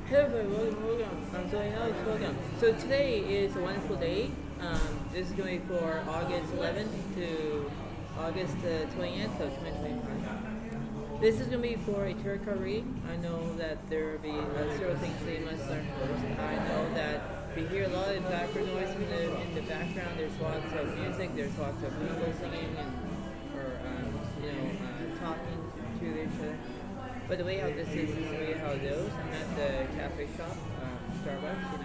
Hey everybody, welcome. Welcome. So today is a wonderful day. This is going to be for August 11th to August 20th of 2025. This is going to be for a tarot card reading. I know that there will be several things that you must learn first. I know that if you hear a lot of background noise in the background, there's lots of music, there's lots of people singing or talking to each other. But the way how this is the way how it goes. I'm at the cafe shop, Starbucks.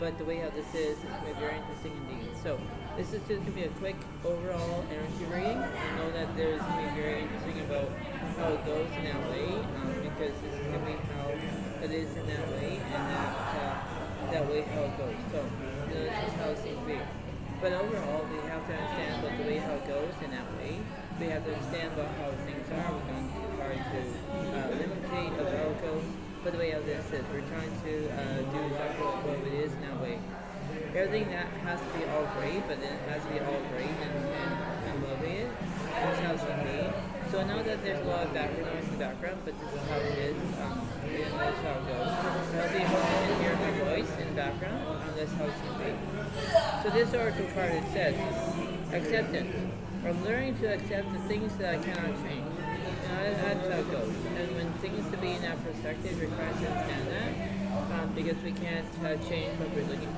But the way how this is going to be very interesting indeed. So this is just going to be a quick overall energy reading. I know that there's going to be very interesting about how it goes in that way, because this is going to be how it is in that way, and that way how it goes. So this is how it seems to be. But overall, we have to understand about the way how it goes in that way. We have to understand about how things are. We're going to try to limitate how it goes. But the way how this is, we're trying to do exactly what it is in that way. Everything that has to be all great, but then it has to be all great and lovely. That's how it's going to be. So I know that there's a lot of background noise in the background, but this is how it is, and that's how it goes. I'll be able to hear my voice in the background, and that's how it's going to be. So this oracle card, it says, acceptance. I'm learning to accept the things that I cannot change. That's how it goes. And when things to be in that perspective, we're trying to understand that. Because we can't change what we're doing.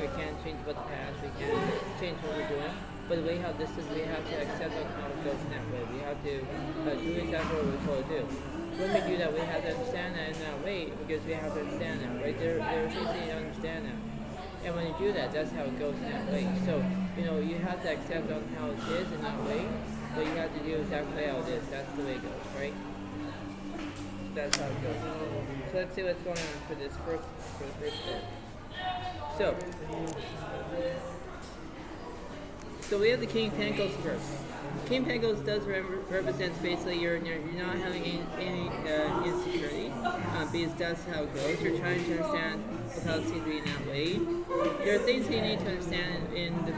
We can't change what the past. We can't change what we're doing. But the way how this is, we have to accept how it goes in that way. We have to do exactly what we're told to do. When we do that, we have to understand that in that way, because we have to understand that, right? There are things that you understand that. And when you do that, that's how it goes in that way. So, you have to accept on how it is in that way, but you have to do exactly how it is. That's the way it goes, right? That's how it goes. So let's see what's going on for the first bit. So we have the King of Pentacles first. King of Pentacles does represent basically you're not having any insecurity, because that's how it goes. You're trying to understand how it seems to be in that way. There are things that you need to understand in the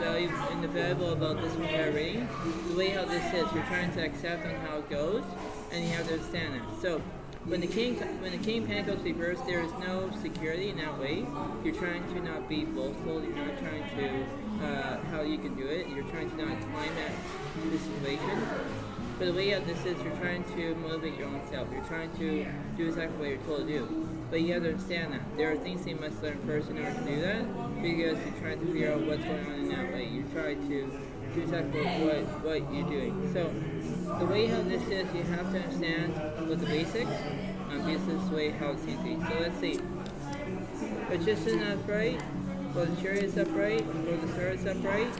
valuable about this entire reading. The way how this is, you're trying to accept on how it goes, and you have to understand that. So when the King of Pentacles reversed, there is no security in that way. You're trying to not be boastful. You're not trying to how you can do it. You're trying to not climax the situation. But the way out this is, you're trying to motivate your own self. You're trying to do exactly what you're told to do. But you have to understand that there are things that you must learn first in order to do that, because you're trying to figure out what's going on in that way. You try to do exactly what you're doing. So the way how this is, you have to understand what the basics. This is the way how it seems to be. So let's see. Magician upright, or the Chariot is upright, or the Star is upright,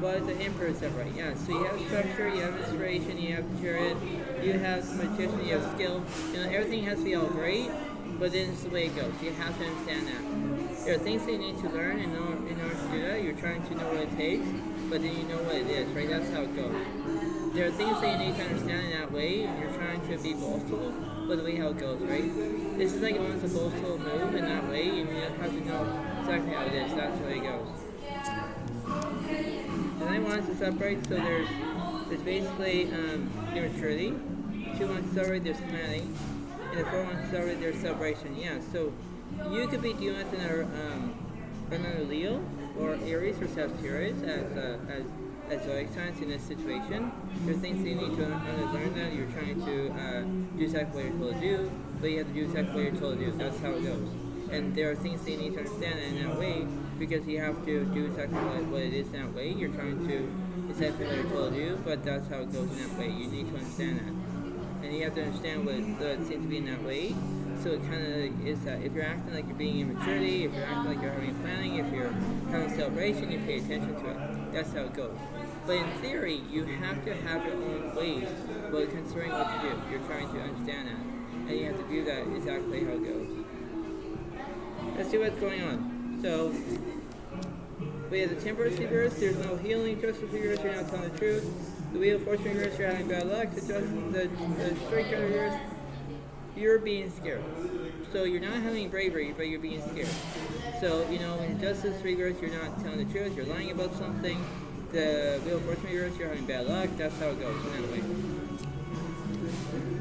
but the Emperor is upright. Yeah, so you have structure, you have inspiration, you have the Chariot, you have Magician, you have skill. Everything has to be all great, but then it's the way it goes. You have to understand that. There are things that you need to learn in order to do that. You're trying to know what it takes, but then you know what it is, right? That's how it goes. There are things that you need to understand in that way, and you're trying to be boastful, but the way how it goes, right? This is like it wants a boastful move in that way, and you have to know exactly how it is. That's the way it goes. The 9 wands is upright, so there's basically immaturity. 2 wands is upright, there's commanding, and the 4 wands is upright, there's celebration. Yeah, so you could be dealing with another Leo or Aries or Sagittarius as zodiac signs in this situation. There are things that you need to learn that you're trying to do exactly what you're told to do, but you have to do exactly what you're told to do. That's how it goes. And there are things that you need to understand in that way, because you have to do exactly what it is in that way. You're trying to exactly what you're told to do, but that's how it goes in that way. You need to understand that. And you have to understand what it seems to be in that way. So it kind of is that if you're acting like you're being immaturity, if you're acting like you're having planning, if you're having celebration, you pay attention to it. That's how it goes. But in theory, you have to have your own ways, but considering what to do, you're trying to understand that. And you have to do that exactly how it goes. Let's see what's going on. So, we have the Temperance reverse, there's no healing. Justice reverse, you're not telling the truth. The Wheel of Fortune reverse, you're having bad luck. The Strength card reverse, you're being scared. So you're not having bravery, but you're being scared. So, in Justice reverse, you're not telling the truth, you're lying about something. The Wheel of Fortune reverse, you're having bad luck. That's how it goes in that way.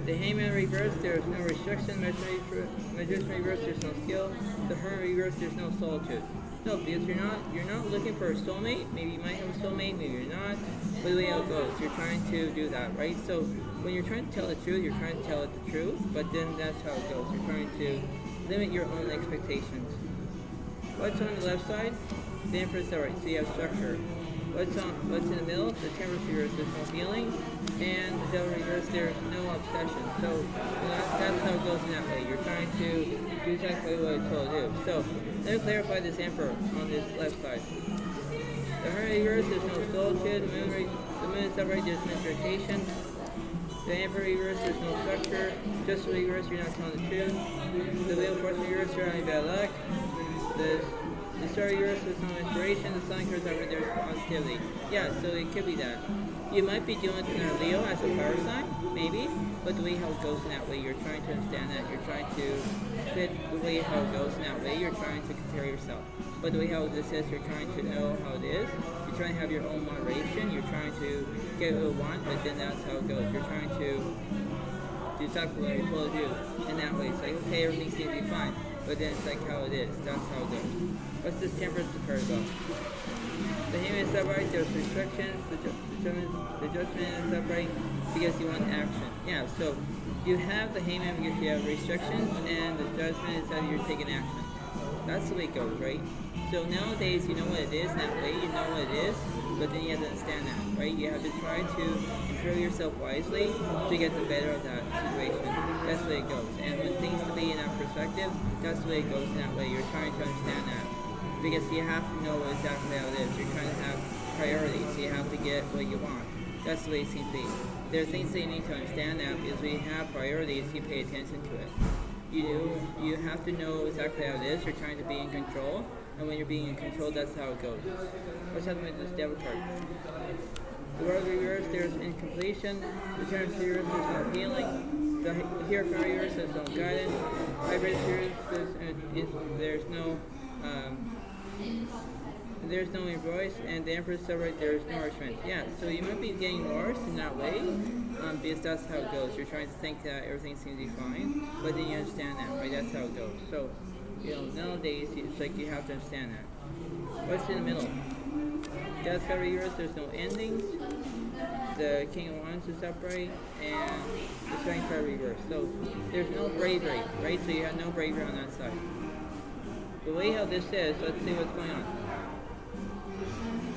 The Hangman reverse, there's no restriction. Magician reverse, there's no skill. The Hermit reverse, there's no solitude. No, because you're not looking for a soulmate. Maybe you might have a soulmate, maybe you're not. But the way how it goes, you're trying to do that, right? So when you're trying to tell the truth, you're trying to tell it the truth. But then that's how it goes. You're trying to limit your own expectations. What's on the left side? The Empress, alright. So you have structure. What's in the middle? The Temperance reverse, there's no feeling, and the Devil reverse, there's no obsession. So that's how it goes in that way. You're trying to do exactly what I told you. So let me clarify this Emperor on this left side. The Hermit reverse, there's no solitude. The Moon is upright, there's no irritation. The Emperor reverse, there's no structure. Just reverse, you're not telling the truth. The Wheel of Fortune reverse, you're having bad luck. The Star reverse, there's no inspiration. The Sun cards over, there's positivity. Yeah, so it could be that. You might be dealing with another Leo as a fire sign, maybe, but the way how it goes in that way, you're trying to understand that. You're trying to fit the way how it goes in that way. You're trying to compare yourself. But the way how this is, you're trying to know how it is. You're trying to have your own moderation. You're trying to get what you want, but then that's how it goes. You're trying to do exactly what I told you in that way. It's like, okay, everything seems to be fine, but then it's like how it is. That's how it goes. What's this Temperance card about? The Hangman is upright, there's restrictions. The Judgment is upright because you want action. Yeah, so you have the Hangman because you have restrictions, and the Judgment is that you're taking action. That's the way it goes, right? So nowadays, you know what it is in that way, you know what it is, but then you have to understand that, right? You have to try to improve yourself wisely to get the better of that situation. That's the way it goes. And when things to be in that perspective, that's the way it goes in that way. You're trying to understand that. Because you have to know exactly how it is. You're trying to have priorities. You have to get what you want. That's the way it seems to be. There are things that you need to understand now because when you have priorities, you pay attention to it. You have to know exactly how it is. You're trying to be in control. And when you're being in control, that's how it goes. What's happening with this Devil card? The World reverse, there's incompletion. The Temperance reverse, there's no healing. The Hierophant reverse, there's no guidance. Hybrid reverse, there's no invoice, and the Empress upright, there's nourishment. Yeah, so you might be getting nourished in that way, because that's how it goes. You're trying to think that everything seems to be fine, but then you understand that, right? That's how it goes. So, nowadays, it's like you have to understand that. What's in the middle? Death card reverse, there's no endings. The King of Wands is upright, and the Strength card reverse. So, there's no bravery, right? So you have no bravery on that side. The way how this is, let's see what's going on.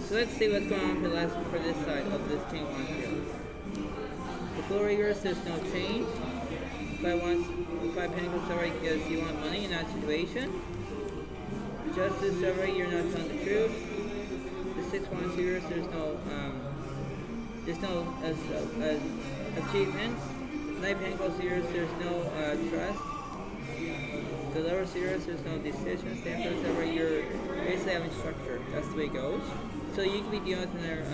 So let's see what's going on for this side of this King of Wands here. The Fool reverse, there's no change. Five Pentacles upright because you want money in that situation. The Justice upright, you're not telling the truth. The Six Wands reverse, there's no achievement. Nine Pentacles reverse, there's no trust. The Lover reverse, there's no decisions. The Emperor's upright, you're basically having structure. That's the way it goes. So you could be dealing with another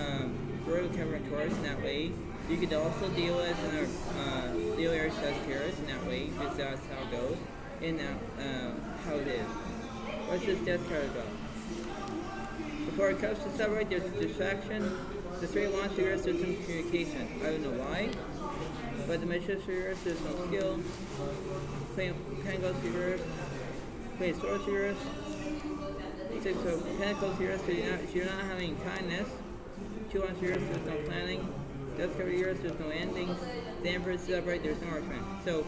Virgo, Capricorn, Taurus in that way. You could also deal with another Leo, Aries, Sagittarius in that way, because that's how it goes. In that, how it is. What's this Death card about? Before it comes to upright, there's a distraction. The Three of Wands reverse, there's some communication. I don't know why. But the Magician's reverse, there's no skill. Pentacles reverse. Swords reverse. Six of Pentacles reverse, so you're not having kindness. Two Wands reverse, there's no planning. Death card reverse, there's no endings. The Empress is upright, there's no nourishment. So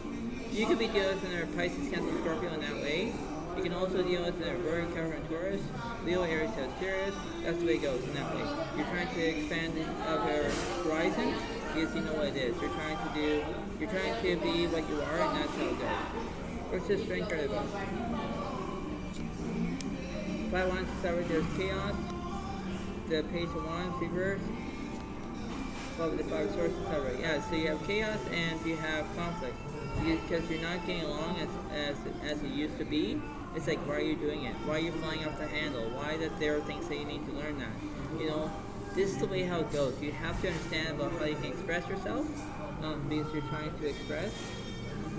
you could be dealing with another Pisces, Cancer, Scorpio in that way. You can also deal with another Virgo, Capricorn, Taurus, Leo, Aries, Sagittarius. That's the way it goes in that way. You're trying to expand your horizons because you know what it is. You're trying to be what you are, and that's how it goes. What's this Strength card about? Five Wands is there's chaos. The Page of Wands reverse. The Five of Swords is upright. Yeah, so you have chaos and you have conflict because you're not getting along as it used to be. It's like, why are you doing it? Why are you flying off the handle? Why that there are things that you need to learn that? This is the way how it goes. You have to understand about how you can express yourself because you're trying to express.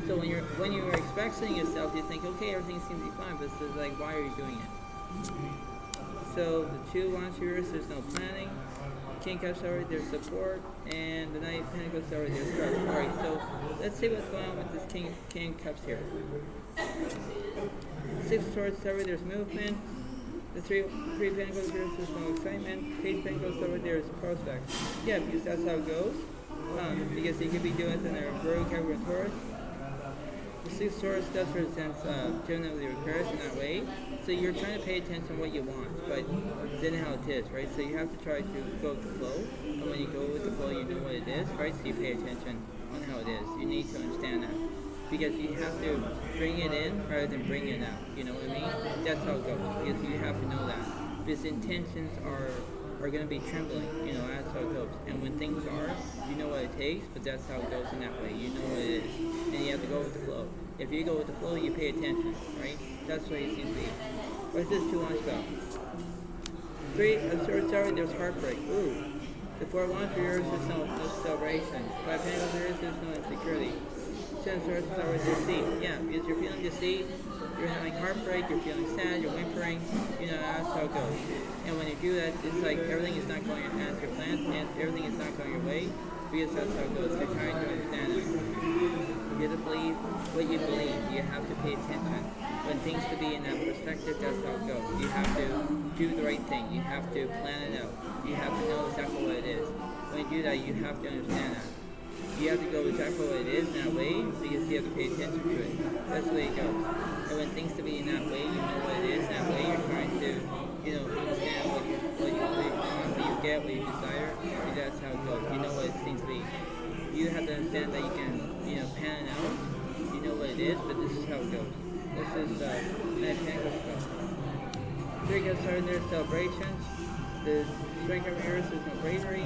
So when you're expressing yourself, you think, okay, everything seems to be fine, but it's like, why are you doing it? So the Two Wands reverse, there's no planning. King of Cups over, there's support, and the Knight of Pentacles over, there's strife. Alright, so let's see what's going on with this King of Cups here. Six of Swords over, there's movement. The three of Pentacles here, there's no excitement. Page of Pentacles over, there's prospects. Yeah, because that's how it goes. Because you could be doing it in a Virgo, Capricorn, and Taurus. The Six of Swords does represent Gemini repairs in that way. So you're trying to pay attention to what you want, but then how it is, right? So you have to try to go with the flow. And when you go with the flow, you know what it is, right? So you pay attention on how it is. You need to understand that. Because you have to bring it in rather than bring it out. You know what I mean? That's how it goes. Because you have to know that. Because intentions are going to be trembling. You know, that's how it goes. And when things are, you know what it takes, but that's how it goes in that way. You know what it is. And you have to go with the flow. If you go with the flow, you pay attention, right? That's what it seems to be. What's this 2 wands about? Three of Swords, sorry, there's heartbreak. Ooh. The 4 of wands for yours, there's no celebration. 5 of Pentacles for yours, there's no insecurity. 10 of Swords is always deceit. Yeah, because you're feeling deceit, you're having heartbreak, you're feeling sad, you're whimpering, you know, that's how it goes. And when you do that, it's like everything is not going as your plan, and everything is not going your way, because that's how it goes. You're trying to understand it. You have to believe what you believe. You have to pay attention. When things to be in that perspective, that's how it goes. You have to do the right thing. You have to plan it out. You have to know exactly what it is. When you do that, you have to understand that. You have to go exactly what it is in that way, because you have to pay attention to it. That's the way it goes. And when things to be in that way, you know what it is. That way you're trying to, you know, understand what you get, what you desire. Because that's how it goes. You know what it seems to be. You have to understand that you can, you know, pan it out. You know what it is, but this is how it goes. This is Knight of Pentacles stuff. 3 gets started, there's celebrations. The Strength of yours, there's no bravery.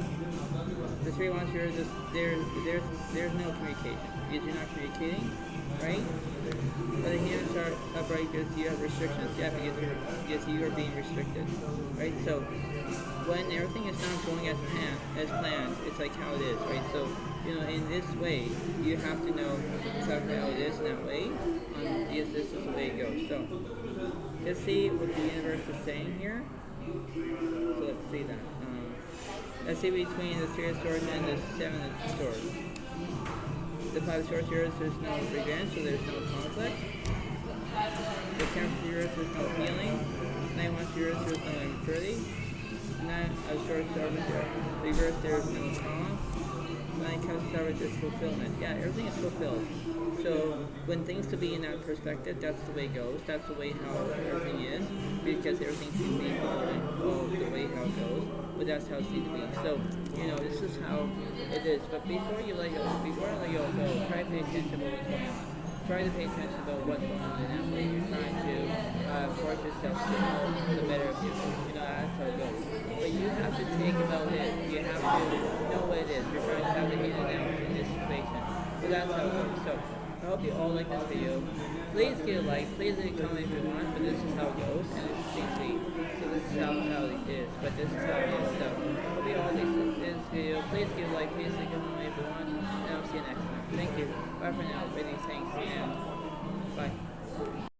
The 3 wands here, there's no communication. Because you're not communicating, right? But the hands are upright because you have restrictions. Yeah, because you are being restricted, right? So when everything is not going as planned, it's like how it is, right? So, you know, in this way, you have to know exactly how it is in that way. Because this is the way it goes. So let's see what the universe is saying here. So let's see that. Let's see between the 3 of Swords and the 7 of Swords. The 5 of Swords here, there's no revenge, so there's no conflict. The 10 of yours, there's no healing. 9 of yours, there's no immaturity. 9 of Swords, reverse, there's no trauma. 9 comes forward, there's fulfillment. Yeah, everything is fulfilled. So when things to be in that perspective, that's the way it goes. That's the way how everything is, because everything seems to be all the way how it goes. But that's how it seems to be. So, you know, this is how it is. But before I let you go, try to pay attention to what's going on. Try to pay attention to what's going on in that way. You're trying to force yourself to know the better of you. You know, that's how it goes. But you have to think about it. You have to know what it is. You're trying to have the in and out in this situation. So that's how it goes. So I hope you all like this video. Please give a like. Please leave a comment if you want. But this is how it goes. And this is sweet. So this is how it is. But this is how it is. So I hope you all like this video. Please give a like. Please leave a comment if you want. And I'll see you next time. Thank you. Bye for now. Really thanks. And bye.